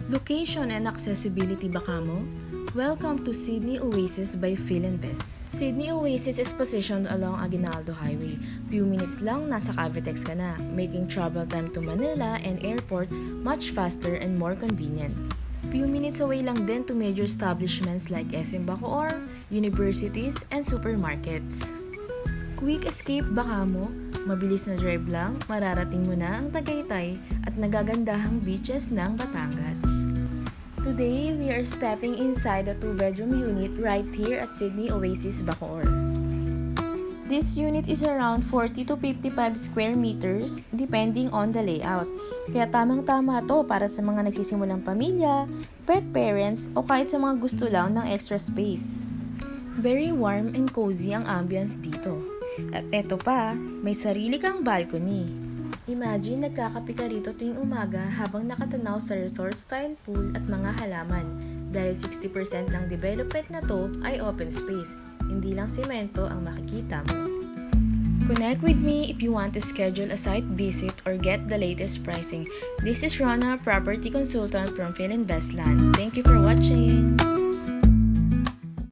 Location and accessibility ba kamo? Welcome to Sydney Oasis by Philinvest. Sydney Oasis is positioned along Aguinaldo Highway. Few minutes lang nasa Cavitex ka na, making travel time to Manila and airport much faster and more convenient. Few minutes away lang din to major establishments like SM Bacoor, universities, and supermarkets. Quick escape ba kamo? Mabilis na drive lang, mararating mo na ang Tagaytay at nagagandahang beaches ng Batangas. Today, we are stepping inside a 2-bedroom unit right here at Sydney Oasis, Bacoor. This unit is around 40 to 55 square meters depending on the layout. Kaya tamang-tama to para sa mga nagsisimulang pamilya, pet parents, o kahit sa mga gusto lang ng extra space. Very warm and cozy ang ambience dito. At eto pa, may sarili kang balcony. Imagine nagkakape ka rito tuwing umaga habang nakatanaw sa resort-style pool at mga halaman dahil 60% ng development na to ay open space, hindi lang semento ang makikita mo. Connect with me if you want to schedule a site visit or get the latest pricing. This is Rona, property consultant from Philinvestland. Thank you for watching!